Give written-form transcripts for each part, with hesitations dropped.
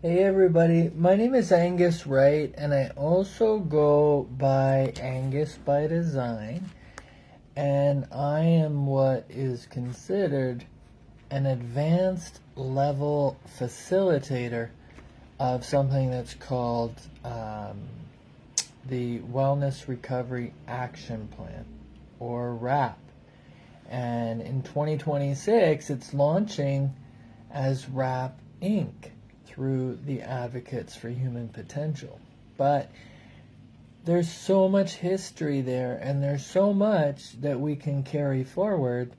Hey everybody, my name is Angus Wright, and I also go by Angus by Design, and I am what is considered an advanced level facilitator of something that's called the Wellness Recovery Action Plan, or WRAP. And in 2026, it's launching as WRAP Inc. through the Advocates for Human Potential. But there's so much history there, and there's so much that we can carry forward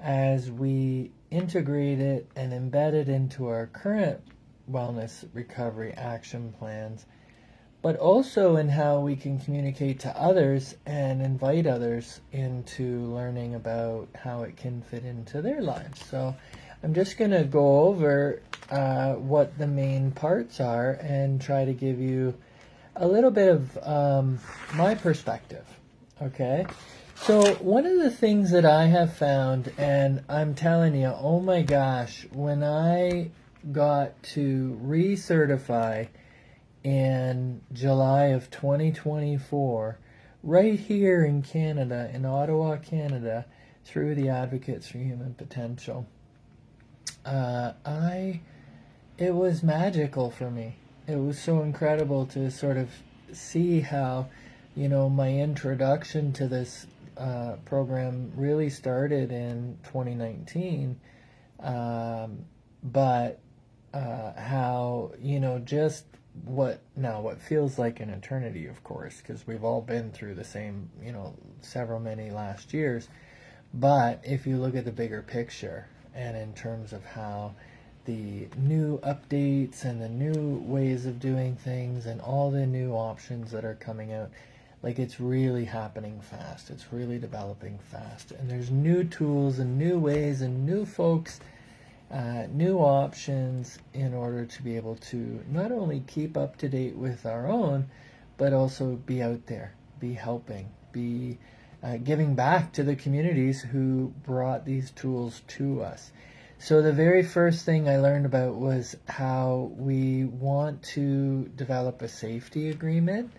as we integrate it and embed it into our current wellness recovery action plans, but also in how we can communicate to others and invite others into learning about how it can fit into their lives. So I'm just going to go over what the main parts are and try to give you a little bit of my perspective. Okay? So one of the things that I have found, and I'm telling you, oh my gosh, when I got to recertify in July of 2024, right here in Canada, in Ottawa, Canada, through the Advocates for Human Potential, it was magical for me. It was so incredible to sort of see how, my introduction to this program really started in 2019, but how, just what feels like an eternity, of course, because we've all been through the same, many last years. But if you look at the bigger picture, and in terms of how the new updates and the new ways of doing things and all the new options that are coming out, like, it's really happening fast. It's really developing fast. And there's new tools and new ways and new folks, new options in order to be able to not only keep up to date with our own, but also be out there, be helping, be giving back to the communities who brought these tools to us. So the very first thing I learned about was how we want to develop a safety agreement.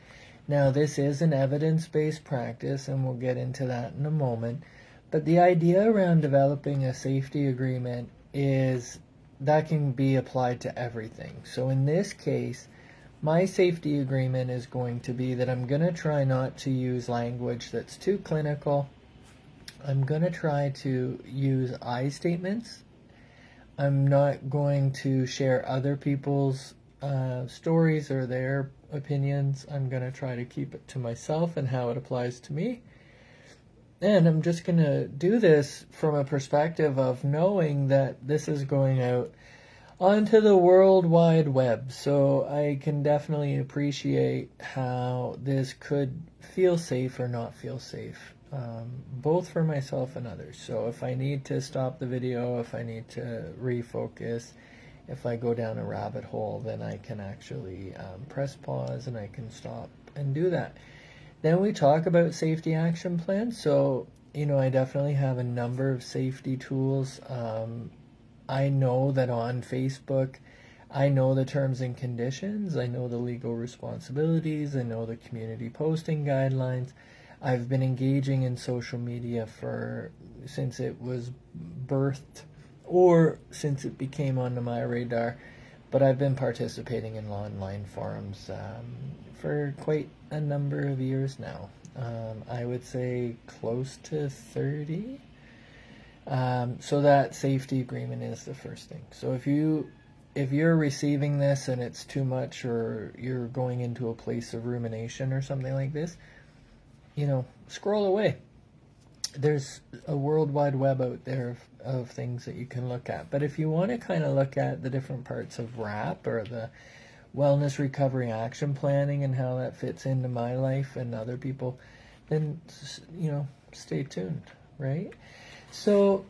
Now, this is an evidence-based practice, and we'll get into that in a moment. But the idea around developing a safety agreement is that can be applied to everything. So in this case, my safety agreement is going to be that I'm going to try not to use language that's too clinical. I'm going to try to use I statements. I'm not going to share other people's stories or their opinions. I'm going to try to keep it to myself and how it applies to me. And I'm just going to do this from a perspective of knowing that this is going out onto the World Wide Web. So I can definitely appreciate how this could feel safe or not feel safe, both for myself and others. So if I need to stop the video, if I need to refocus, if I go down a rabbit hole, then I can actually press pause and I can stop and do that. Then we talk about safety action plans. So, I definitely have a number of safety tools. I know that on Facebook, I know the terms and conditions, I know the legal responsibilities, I know the community posting guidelines. I've been engaging in social media since it was birthed, or since it became onto my radar, but I've been participating in online forums for quite a number of years now. I would say close to 30. So that safety agreement is the first thing. So if you're receiving this and it's too much, or you're going into a place of rumination or something like this, scroll away. There's a World Wide Web out there of things that you can look at. But if you want to kind of look at the different parts of WRAP, or the Wellness Recovery Action Planning, and how that fits into my life and other people, then, stay tuned, right? So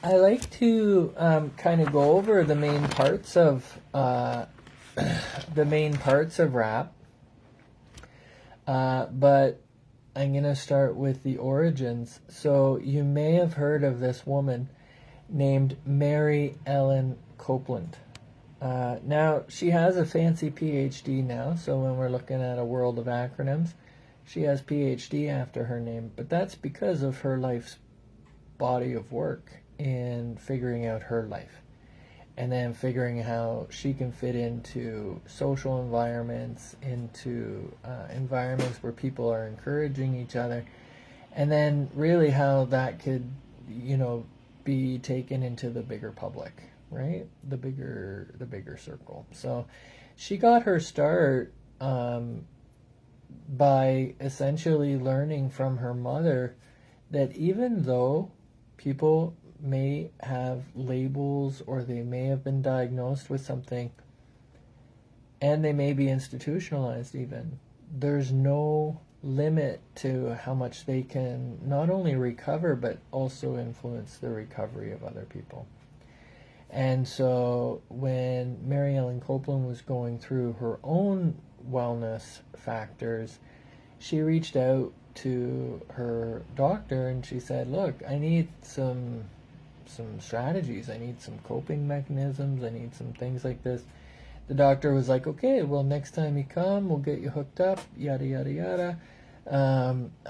I like to kind of go over the main parts of WRAP, but I'm going to start with the origins. So you may have heard of this woman named Mary Ellen Copeland. Now, she has a fancy PhD now, so when we're looking at a world of acronyms, she has PhD after her name, but that's because of her life's body of work in figuring out her life and then figuring how she can fit into social environments, into environments where people are encouraging each other, and then really how that could, be taken into the bigger public, right? The bigger circle. So she got her start by essentially learning from her mother that even though people may have labels or they may have been diagnosed with something and they may be institutionalized even, there's no limit to how much they can not only recover but also influence the recovery of other people. And so when Mary Ellen Copeland was going through her own wellness factors, she reached out to her doctor and she said, look, I need some strategies, I need some coping mechanisms, I need some things like this. The doctor was like, okay, well, next time you come, we'll get you hooked up, yada, yada, yada.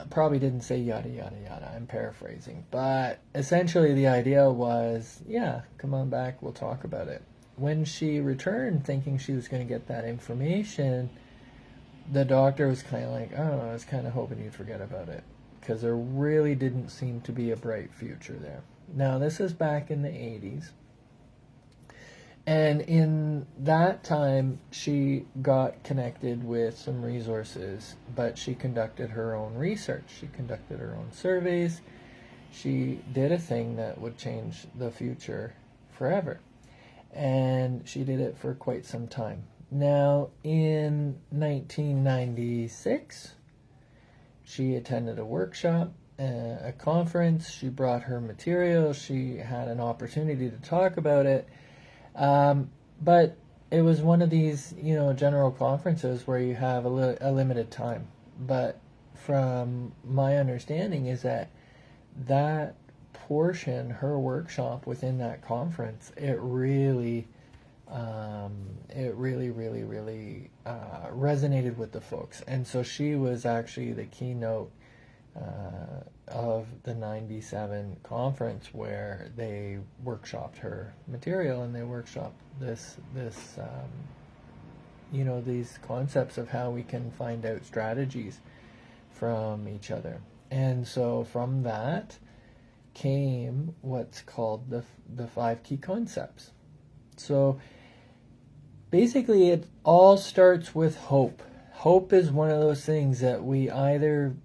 Probably didn't say yada, yada, yada. I'm paraphrasing. But essentially the idea was, yeah, come on back, we'll talk about it. When she returned thinking she was going to get that information, the doctor was kind of like, oh, I was kind of hoping you'd forget about it, because there really didn't seem to be a bright future there. Now, this is back in the 80s. And in that time, she got connected with some resources, but she conducted her own research. She conducted her own surveys. She did a thing that would change the future forever. And she did it for quite some time. Now, in 1996, she attended a workshop, a conference. She brought her material. She had an opportunity to talk about it. But it was one of these, general conferences where you have a limited time. But from my understanding is that portion, her workshop within that conference, it really, really resonated with the folks. And so she was actually the keynote of the 97 conference where they workshopped her material and they workshopped these concepts of how we can find out strategies from each other. And so from that came what's called the 5 key concepts. So basically it all starts with hope. Hope is one of those things that we either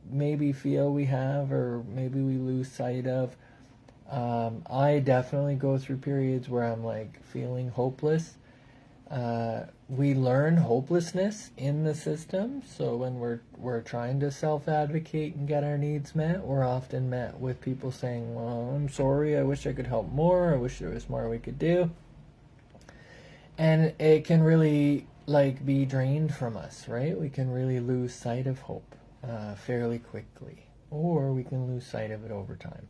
maybe feel we have or maybe we lose sight of. I definitely go through periods where I'm like feeling hopeless. We learn hopelessness in the system, so when we're trying to self-advocate and get our needs met, we're often met with people saying, well, I'm sorry, I wish I could help more, I wish there was more we could do. And it can really be drained from us, right? We can really lose sight of hope fairly quickly, or we can lose sight of it over time.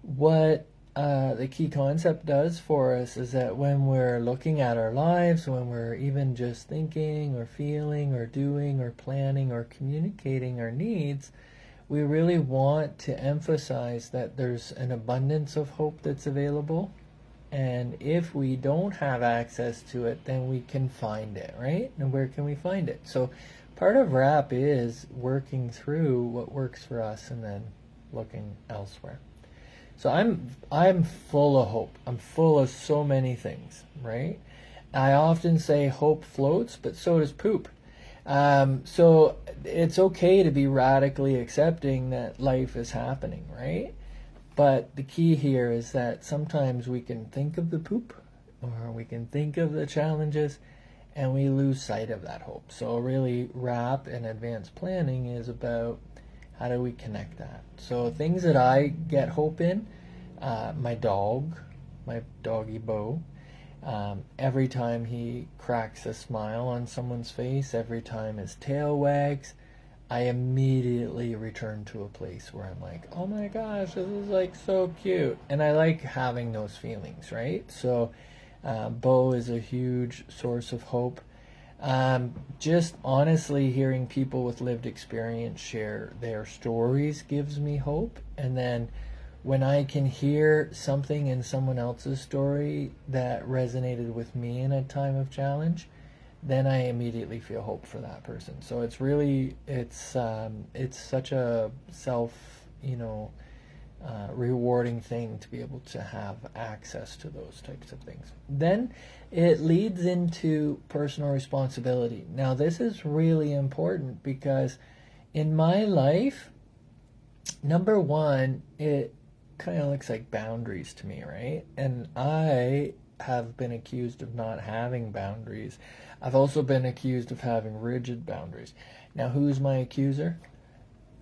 What the key concept does for us is that when we're looking at our lives, when we're even just thinking or feeling or doing or planning or communicating our needs, we really want to emphasize that there's an abundance of hope that's available. And if we don't have access to it, then we can find it, right? And where can we find it? So part of RAP is working through what works for us and then looking elsewhere. So I'm full of hope. I'm full of so many things, right? I often say hope floats, but so does poop. So it's okay to be radically accepting that life is happening, right? But the key here is that sometimes we can think of the poop or we can think of the challenges and we lose sight of that hope. So really RAP and advanced planning is about how do we connect that. So things that I get hope in, my doggy Bo, every time he cracks a smile on someone's face, every time his tail wags, I immediately return to a place where I'm like, oh my gosh, this is so cute. And I like having those feelings, right? So Bo is a huge source of hope. Just honestly hearing people with lived experience share their stories gives me hope. And then when I can hear something in someone else's story that resonated with me in a time of challenge, then I immediately feel hope for that person. So it's really, it's such a self, rewarding thing to be able to have access to those types of things. Then it leads into personal responsibility. Now, this is really important because in my life, number one, it kind of looks like boundaries to me, right? And I have been accused of not having boundaries. I've also been accused of having rigid boundaries. Now, who's my accuser?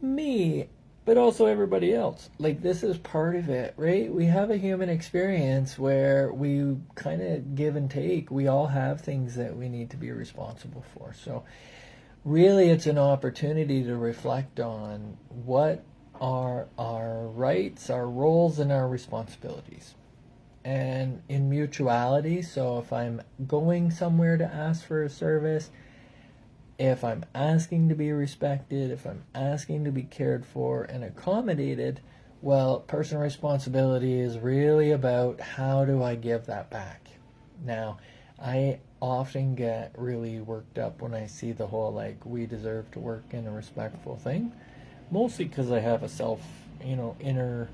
Me, but also everybody else. Like, this is part of it, right? We have a human experience where we kind of give and take. We all have things that we need to be responsible for. So really, it's an opportunity to reflect on what are our rights, our roles, and our responsibilities. And in mutuality, so if I'm going somewhere to ask for a service, if I'm asking to be respected, if I'm asking to be cared for and accommodated, well, personal responsibility is really about how do I give that back. Now, I often get really worked up when I see the whole like we deserve to work in a respectful thing, mostly because I have a self, inner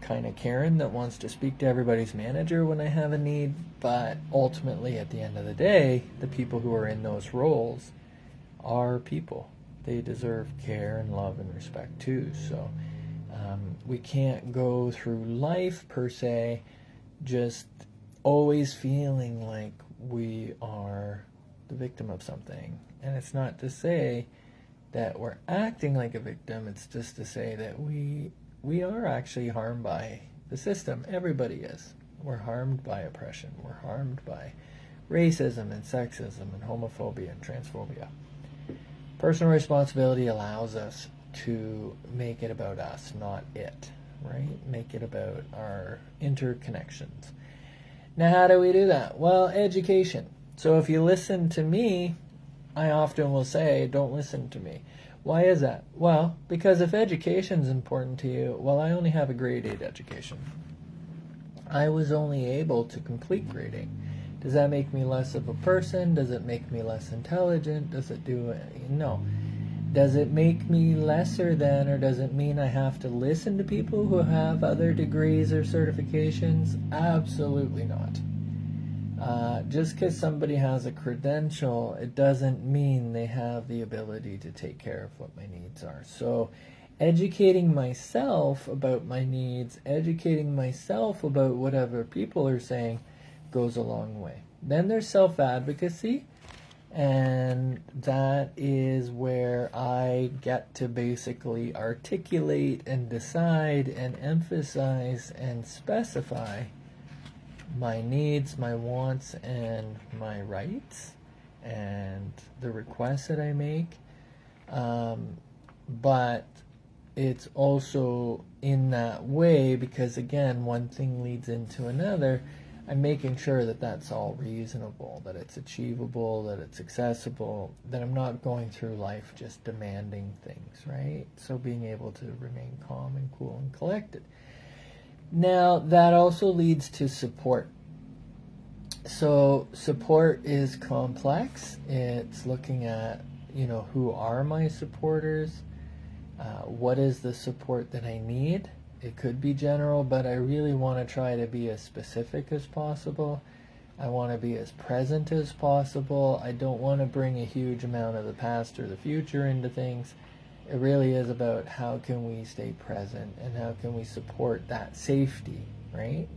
kind of Karen that wants to speak to everybody's manager when I have a need. But ultimately, at the end of the day, the people who are in those roles are people. They deserve care and love and respect too. So we can't go through life per se just always feeling like we are the victim of something. And it's not to say that we're acting like a victim. It's just to say that we are actually harmed by the system. Everybody is. We're harmed by oppression. We're harmed by racism and sexism and homophobia and transphobia. Personal responsibility allows us to make it about us, not it, right? Make it about our interconnections. Now, how do we do that? Well, education. So if you listen to me, I often will say, don't listen to me. Why is that? Well, because if education is important to you, well, I only have a grade 8 education. I was only able to complete grade 8. Does that make me less of a person? Does it make me less intelligent? Does it do it? No. Does it make me lesser than, or does it mean I have to listen to people who have other degrees or certifications? Absolutely not. Just because somebody has a credential, it doesn't mean they have the ability to take care of what my needs are. So educating myself about my needs, educating myself about what other people are saying goes a long way. Then there's self-advocacy, and that is where I get to basically articulate and decide and emphasize and specify my needs, my wants, and my rights, and the requests that I make. But it's also in that way because, again, one thing leads into another. I'm making sure that that's all reasonable, that it's achievable, that it's accessible, that I'm not going through life just demanding things, right? So being able to remain calm and cool and collected. Now, that also leads to support. So support is complex. It's looking at, who are my supporters? What is the support that I need? It could be general, but I really want to try to be as specific as possible. I want to be as present as possible. I don't want to bring a huge amount of the past or the future into things. It really is about how can we stay present and how can we support that safety, right?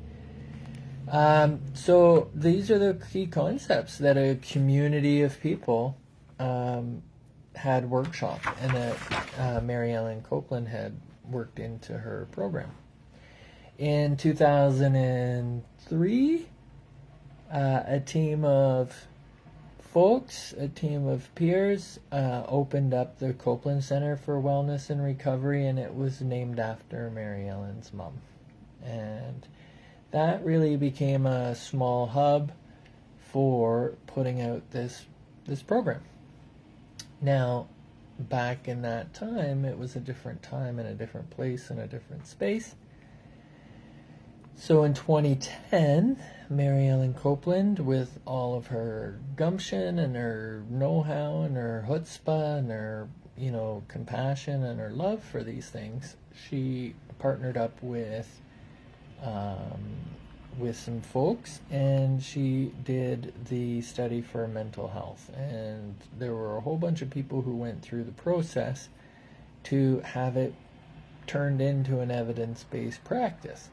So these are the key concepts that a community of people had workshopped and that Mary Ellen Copeland had worked into her program. In 2003, a team of folks, a team of peers, opened up the Copeland Center for Wellness and Recovery, and it was named after Mary Ellen's mom. And that really became a small hub for putting out this program. Now, back in that time, it was a different time and a different place and a different space. So in 2010, Mary Ellen Copeland, with all of her gumption and her know-how and her chutzpah and her, compassion and her love for these things, she partnered up with some folks, and she did the study for mental health. And there were a whole bunch of people who went through the process to have it turned into an evidence-based practice.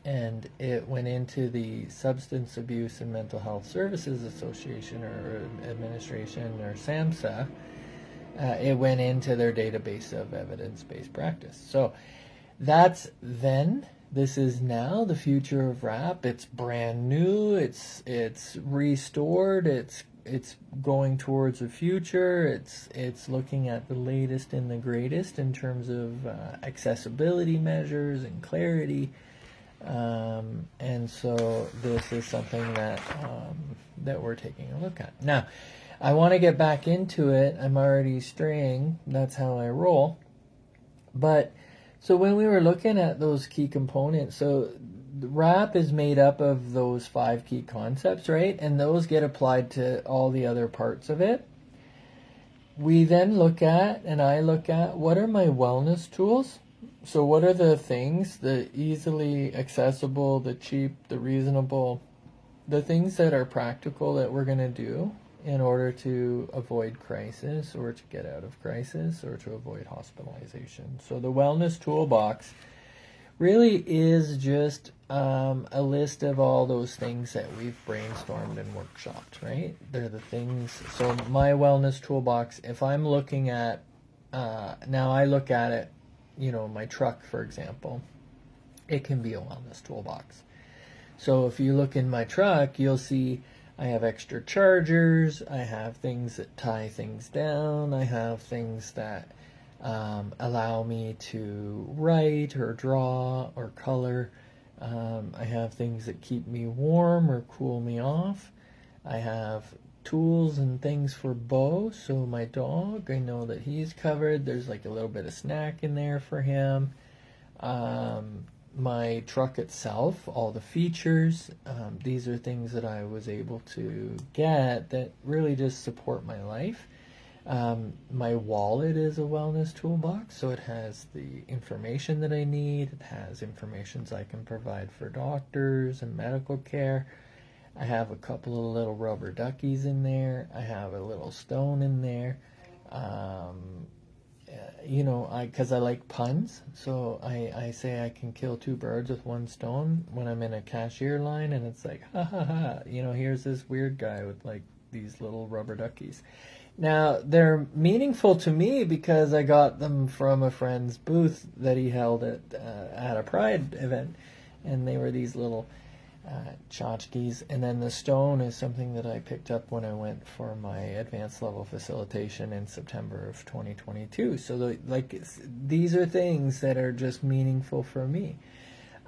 And it went into the Substance Abuse and Mental Health Services Association or Administration, or SAMHSA. It went into their database of evidence-based practice. So that's then. This is now the future of rap. It's brand new. It's restored. It's going towards the future. It's looking at the latest and the greatest in terms of accessibility measures and clarity. And so this is something that we're taking a look at. Now, I want to get back into it. I'm already straying. That's how I roll. But so when we were looking at those key components, so the RAP is made up of those 5 key concepts, right? And those get applied to all the other parts of it. We then look at, and I look at, what are my wellness tools? So what are the things, the easily accessible, the cheap, the reasonable, the things that are practical that we're going to do in order to avoid crisis or to get out of crisis or to avoid hospitalization. So the wellness toolbox really is just a list of all those things that we've brainstormed and workshopped, right? They're the things. So my wellness toolbox, if I'm looking at, now I look at it, my truck, for example, it can be a wellness toolbox. So if you look in my truck, you'll see I have extra chargers, I have things that tie things down, I have things that allow me to write or draw or color. I have things that keep me warm or cool me off. I have tools and things for Bo, so my dog, I know that he's covered. There's like a little bit of snack in there for him. My truck itself, all the features, these are things that I was able to get that really just support my life. My wallet is a wellness toolbox, so it has the information that I need. It has information I can provide for doctors and medical care. I have a couple of little rubber duckies in there. I have a little stone in there. Because I like puns, so I say I can kill 2 birds with 1 stone when I'm in a cashier line, and it's like, ha ha ha, here's this weird guy with like these little rubber duckies. Now, they're meaningful to me because I got them from a friend's booth that he held at a Pride event, and they were these little tchotchkes. And then the stone is something that I picked up when I went for my advanced level facilitation in September of 2022. So these are things that are just meaningful for me.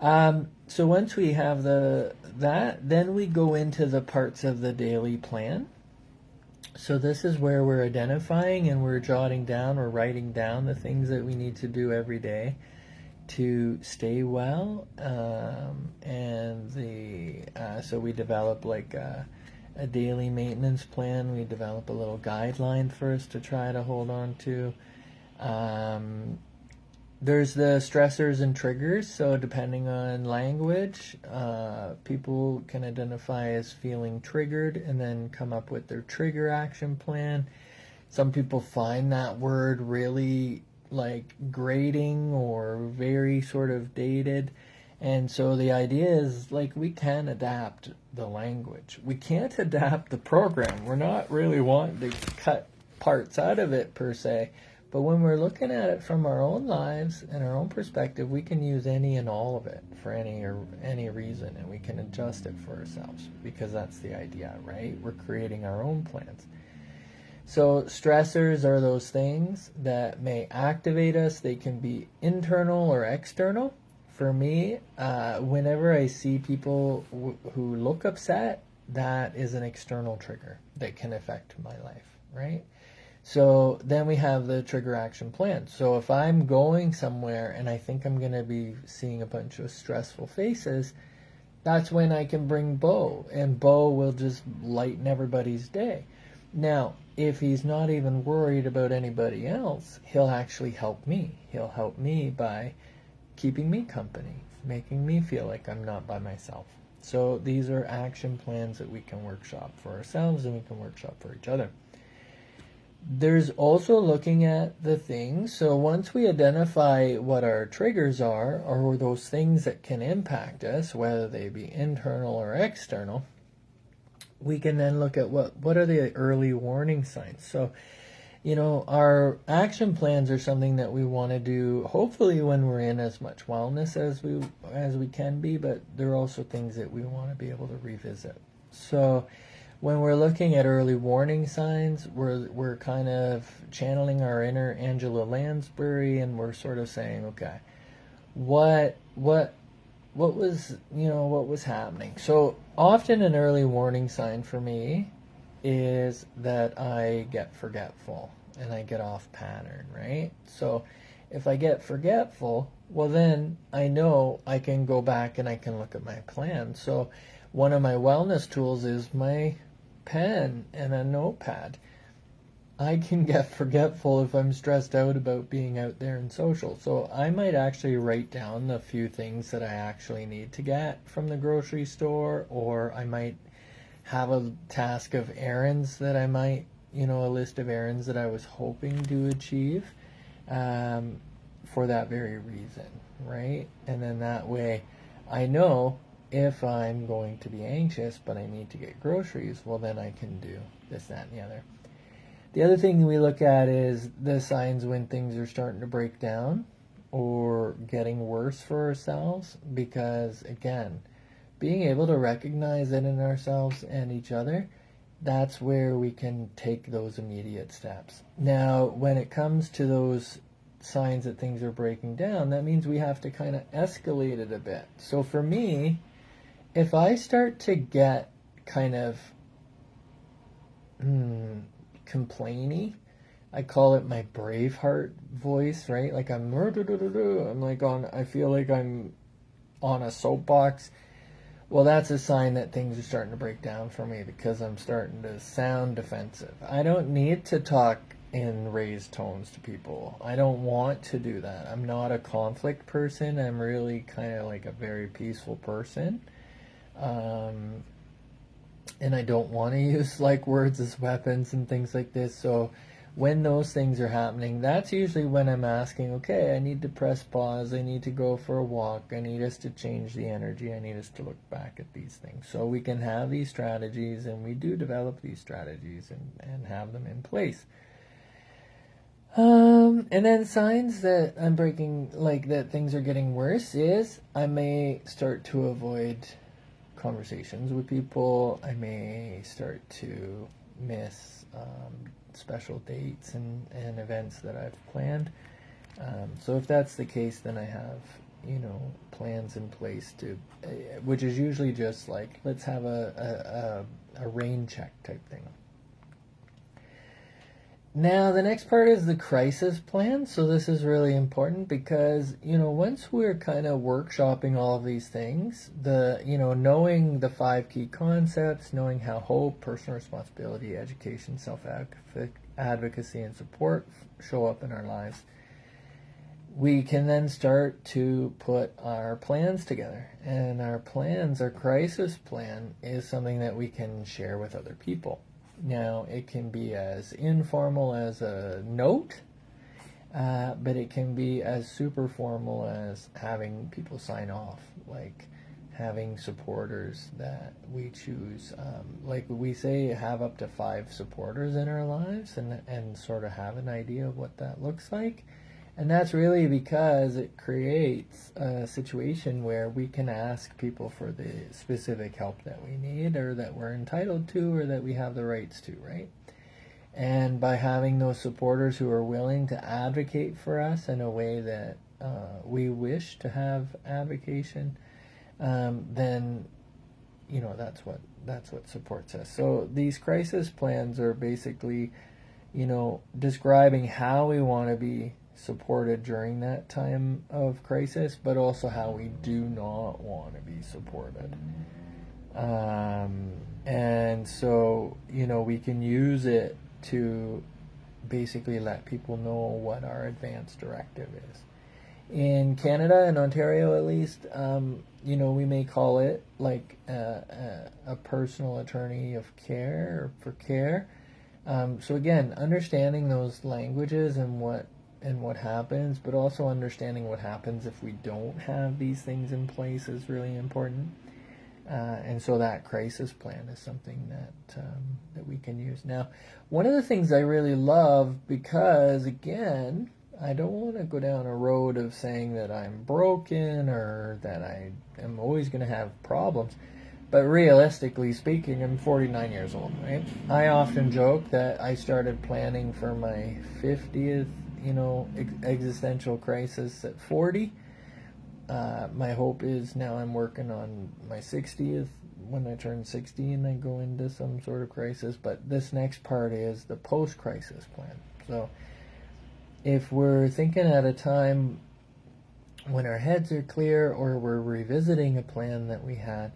So once we have that, then we go into the parts of the daily plan. So this is where we're identifying and we're jotting down or writing down the things that we need to do every day to stay well. So we develop like a daily maintenance plan. We develop a little guideline for us to try to hold on to. There's the stressors and triggers. So depending on language, people can identify as feeling triggered and then come up with their trigger action plan. Some people find that word really like grating or very sort of dated. And so the idea is like we can adapt the language. We can't adapt the program. We're not really wanting to cut parts out of it per se. But when we're looking at it from our own lives and our own perspective, we can use any and all of it for any reason, and we can adjust it for ourselves because that's the idea, right? We're creating our own plans. So stressors are those things that may activate us. They can be internal or external. For me, whenever I see people who look upset, that is an external trigger that can affect my life, right? So then we have the trigger action plan. So if I'm going somewhere and I think I'm going to be seeing a bunch of stressful faces, that's when I can bring Bo, and Bo will just lighten everybody's day. Now, if he's not even worried about anybody else, he'll actually help me. He'll help me by keeping me company, making me feel like I'm not by myself. So these are action plans that we can workshop for ourselves and we can workshop for each other. There's also looking at the things. So once we identify what our triggers are, or those things that can impact us, whether they be internal or external, we can then look at what are the early warning signs. So, our action plans are something that we want to do hopefully when we're in as much wellness as we can be, but they're also things that we want to be able to revisit. So when we're looking at early warning signs, we're kind of channeling our inner Angela Lansbury, and we're sort of saying, okay, what was happening? So often an early warning sign for me is that I get forgetful and I get off pattern, right? So if I get forgetful, well then I know I can go back and I can look at my plan. So one of my wellness tools is my pen and a notepad. I can get forgetful if I'm stressed out about being out there and social. So I might actually write down the few things that I actually need to get from the grocery store, or I might have a task of errands that I might, a list of errands that I was hoping to achieve for that very reason, right? And then that way I know if I'm going to be anxious but I need to get groceries, well then I can do this, that, and the other. The other thing we look at is the signs when things are starting to break down or getting worse for ourselves, because again, being able to recognize it in ourselves and each other, that's where we can take those immediate steps. Now, when it comes to those signs that things are breaking down, that means we have to kind of escalate it a bit. So for me, if I start to get kind of complainy, I call it my Braveheart voice, right? Like I feel like I'm on a soapbox. Well, that's a sign that things are starting to break down for me, because I'm starting to sound defensive. I don't need to talk in raised tones to people. I don't want to do that. I'm not a conflict person. I'm really kind of like a very peaceful person. And I don't want to use like words as weapons and things like this. So when those things are happening, that's usually when I'm asking, okay, I need to press pause. I need to go for a walk. I need us to change the energy. I need us to look back at these things. So we can have these strategies, and we do develop these strategies and have them in place. And then signs that I'm breaking, like that things are getting worse, is I may start to avoid conversations with people. I may start to miss special dates and events that I've planned. So if that's the case, then I have plans in place to, which is usually just like, let's have a rain check type thing. Now, the next part is the crisis plan. So this is really important because, once we're kind of workshopping all of these things, knowing the 5 key concepts, knowing how hope, personal responsibility, education, self-advocacy, and support show up in our lives, we can then start to put our plans together. And our crisis plan is something that we can share with other people. Now, it can be as informal as a note, but it can be as super formal as having people sign off, like having supporters that we choose. Like we say, have up to 5 supporters in our lives, and sort of have an idea of what that looks like. And that's really because it creates a situation where we can ask people for the specific help that we need, or that we're entitled to, or that we have the rights to, right? And by having those supporters who are willing to advocate for us in a way that we wish to have advocation, then that's what supports us. So these crisis plans are basically, describing how we want to be supported during that time of crisis, but also how we do not want to be supported. And so, we can use it to basically let people know what our advance directive is. In Canada, in Ontario at least, we may call it like a personal attorney of care or for care. So again, understanding those languages and what happens, but also understanding what happens if we don't have these things in place is really important. And so that crisis plan is something that we can use. Now, one of the things I really love, because again, I don't want to go down a road of saying that I'm broken or that I am always going to have problems. But realistically speaking, I'm 49 years old, right? I often joke that I started planning for my 50th, existential crisis at 40. My hope is now I'm working on my 60th. When I turn 60 and I go into some sort of crisis. But this next part is the post-crisis plan. So if we're thinking at a time when our heads are clear, or we're revisiting a plan that we had,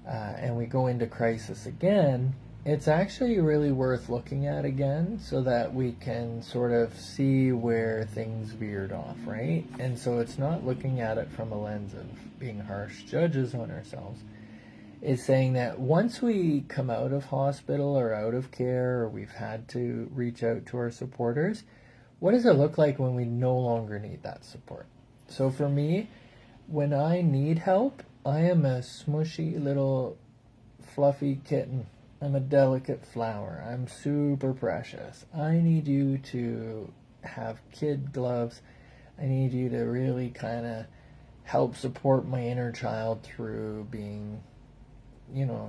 and we go into crisis again, it's actually really worth looking at again so that we can sort of see where things veered off, right? And so it's not looking at it from a lens of being harsh judges on ourselves. It's saying that once we come out of hospital or out of care, or we've had to reach out to our supporters, what does it look like when we no longer need that support? So for me, when I need help, I am a smushy little fluffy kitten. I'm a delicate flower. I'm super precious. I need you to have kid gloves. I need you to really kind of help support my inner child through being,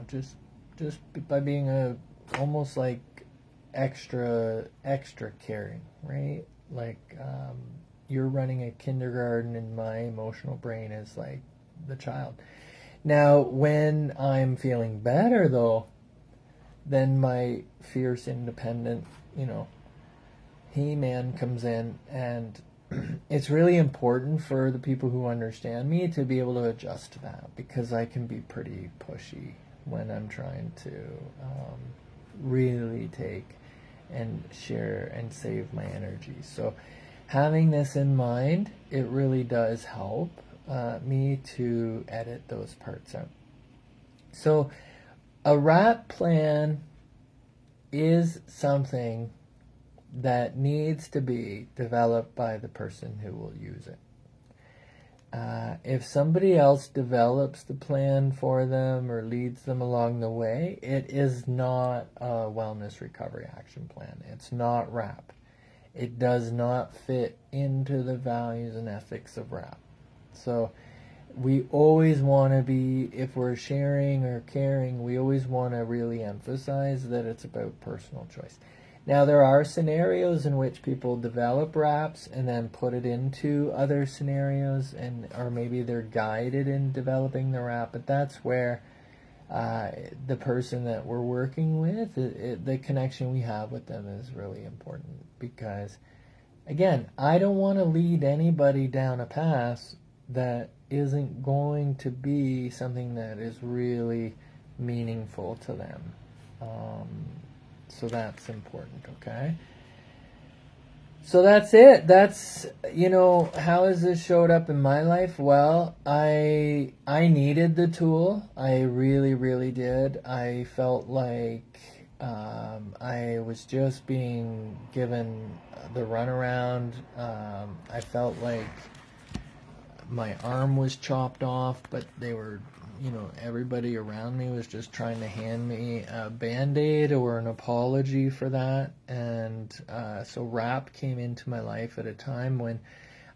just by being almost like extra caring, right? Like you're running a kindergarten and my emotional brain is like the child. Now, when I'm feeling better though, then my fierce independent, He-Man comes in, and it's really important for the people who understand me to be able to adjust to that, because I can be pretty pushy when I'm trying to really take and share and save my energy. So having this in mind, it really does help me to edit those parts out. So a RAP plan is something that needs to be developed by the person who will use it. If somebody else develops the plan for them or leads them along the way, it is not a wellness recovery action plan. It's not RAP. It does not fit into the values and ethics of RAP. So we always want to be, if we're sharing or caring, we always want to really emphasize that it's about personal choice. Now, there are scenarios in which people develop RAPs and then put it into other scenarios, or maybe they're guided in developing the RAP, but that's where the person that we're working with, the connection we have with them is really important. Because, again, I don't want to lead anybody down a path that isn't going to be something that is really meaningful to them. So that's important, okay? So that's it. That's, how has this showed up in my life? Well, I needed the tool. I really, really did. I felt like I was just being given the runaround. I felt like my arm was chopped off, but they were, everybody around me was just trying to hand me a Band-Aid or an apology for that. And so RAP came into my life at a time when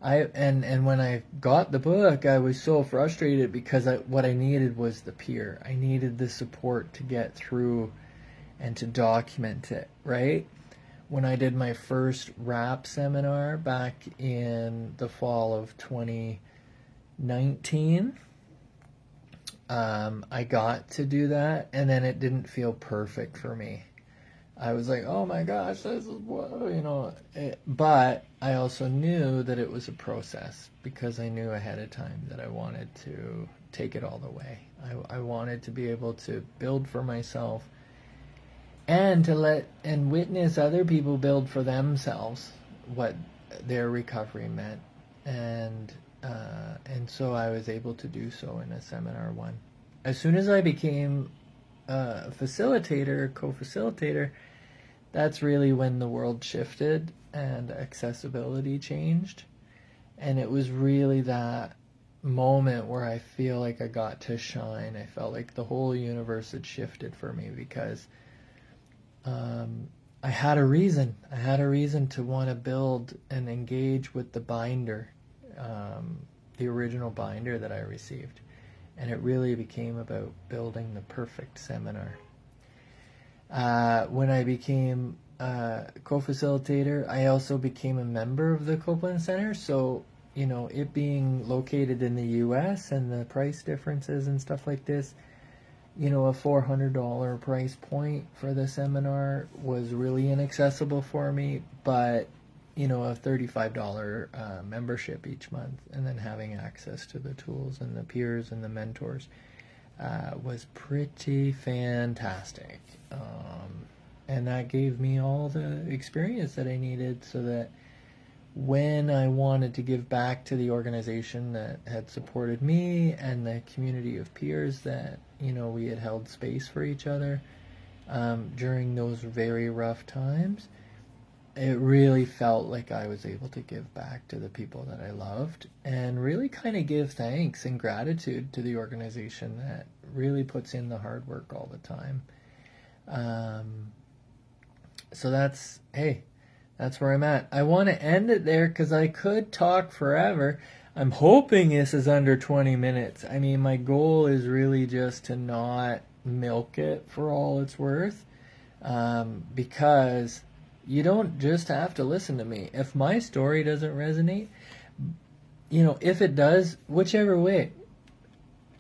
when I got the book, I was so frustrated because what I needed was the peer. I needed the support to get through and to document it, right? When I did my first RAP seminar back in the fall of 2019, I got to do that, and then it didn't feel perfect for me. I was like, oh my gosh, this is what, but I also knew that it was a process because I knew ahead of time that I wanted to take it all the way. I wanted to be able to build for myself and to let and witness other people build for themselves what their recovery meant. And so I was able to do so in a seminar one. As soon as I became a facilitator, co-facilitator, that's really when the world shifted and accessibility changed. And it was really that moment where I feel like I got to shine. I felt like the whole universe had shifted for me because I had a reason. I had a reason to want to build and engage with the binder, the original binder that I received. And it really became about building the perfect seminar. When I became co-facilitator, I also became a member of the Copeland Center. So, it being located in the U.S. and the price differences and stuff like this, a $400 price point for the seminar was really inaccessible for me. But, a $35 membership each month, and then having access to the tools and the peers and the mentors was pretty fantastic. And that gave me all the experience that I needed so that when I wanted to give back to the organization that had supported me and the community of peers that, we had held space for each other during those very rough times, it really felt like I was able to give back to the people that I loved and really kind of give thanks and gratitude to the organization that really puts in the hard work all the time. So that's where I'm at. I want to end it there because I could talk forever. I'm hoping this is under 20 minutes. I mean, my goal is really just to not milk it for all it's worth, because you don't just have to listen to me. If my story doesn't resonate, if it does, whichever way,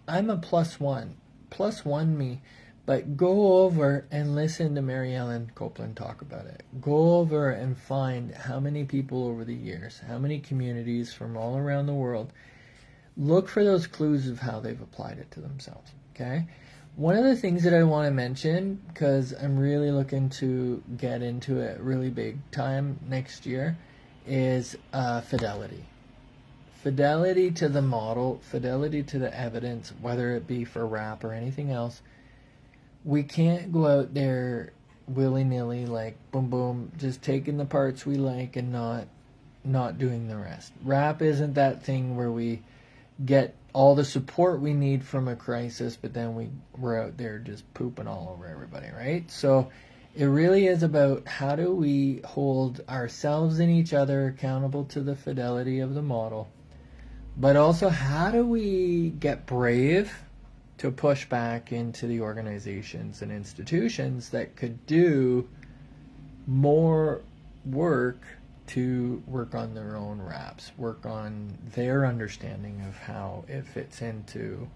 I'm a +1 me. But go over and listen to Mary Ellen Copeland talk about it. Go over and find how many people over the years, how many communities from all around the world. Look for those clues of how they've applied it to themselves, okay? One of the things that I want to mention, because I'm really looking to get into it really big time next year, is fidelity. Fidelity to the model, fidelity to the evidence, whether it be for RAP or anything else. We can't go out there willy-nilly, like boom boom, just taking the parts we like and not doing the rest. RAP isn't that thing where we get all the support we need from a crisis, but then we're out there just pooping all over everybody, right? So it really is about how do we hold ourselves and each other accountable to the fidelity of the model, but also how do we get brave to push back into the organizations and institutions that could do more work to work on their own RAPs, work on their understanding of how it fits into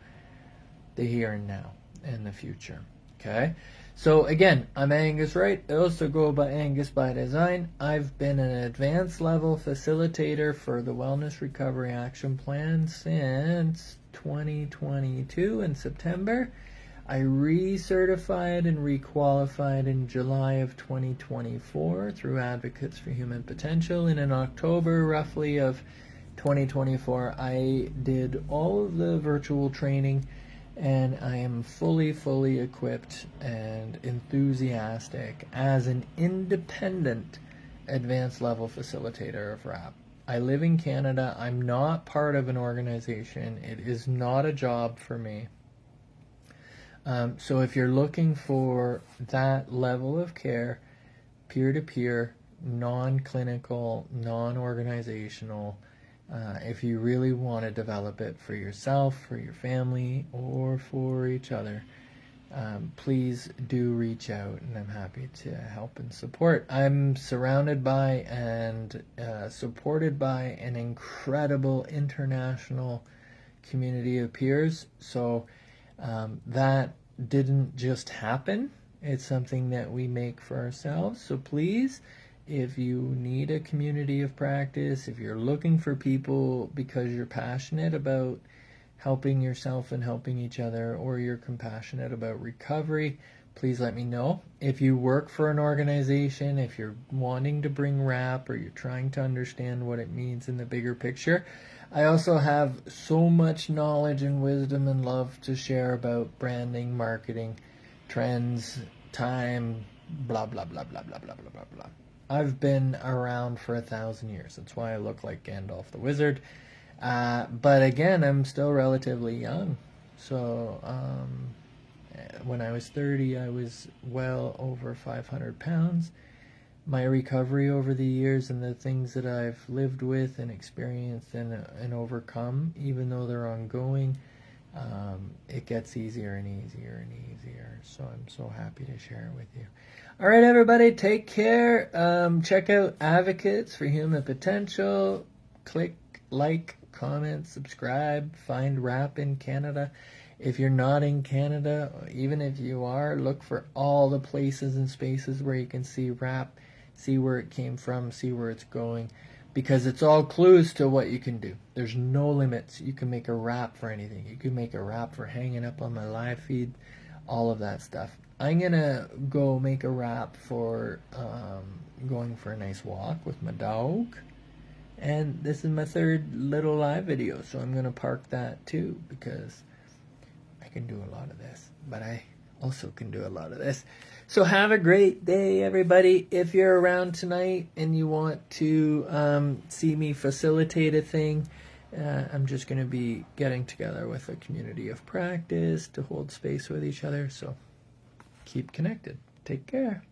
the here and now and the future. Okay? So again, I'm Angus Wright. I also go by Angus by Design. I've been an advanced level facilitator for the Wellness Recovery Action Plan since 2022 in September. I recertified and requalified in July of 2024 through Advocates for Human Potential, and in October roughly of 2024 I did all of the virtual training, and I am fully equipped and enthusiastic as an independent advanced level facilitator of RAP. I live in Canada. I'm not part of an organization. It is not a job for me. So if you're looking for that level of care, peer-to-peer, non-clinical, non-organizational, if you really want to develop it for yourself, for your family, or for each other, please do reach out, and I'm happy to help and support. I'm surrounded by and supported by an incredible international community of peers. So That didn't just happen. It's something that we make for ourselves. So please, if you need a community of practice, if you're looking for people because you're passionate about helping yourself and helping each other, or you're compassionate about recovery, please let me know. If you work for an organization, if you're wanting to bring RAP, or you're trying to understand what it means in the bigger picture, I also have so much knowledge and wisdom and love to share about branding, marketing, trends, time, blah, blah, blah, blah, blah, blah, blah, blah, blah. I've been around for 1,000 years. That's why I look like Gandalf the Wizard. But again, I'm still relatively young. So when I was 30, I was well over 500 pounds. My recovery over the years and the things that I've lived with and experienced and overcome, even though they're ongoing, it gets easier and easier and easier. So I'm so happy to share it with you. All right, everybody, take care. Check out Advocates for Human Potential. Click like, comment, subscribe. Find RAP in Canada. If you're not in Canada, even if you are, look for all the places and spaces where you can see RAP, see where it came from, see where it's going, because it's all clues to what you can do. There's no limits. You can make a RAP for anything. You can make a RAP for hanging up on my live feed, all of that stuff. I'm gonna go make a RAP for going for a nice walk with my dog. And this is my third little live video, so I'm gonna park that too, because I can do a lot of this, but I also can do a lot of this. So have a great day, everybody. If you're around tonight and you want to see me facilitate a thing, I'm just going to be getting together with a community of practice to hold space with each other. So keep connected. Take care.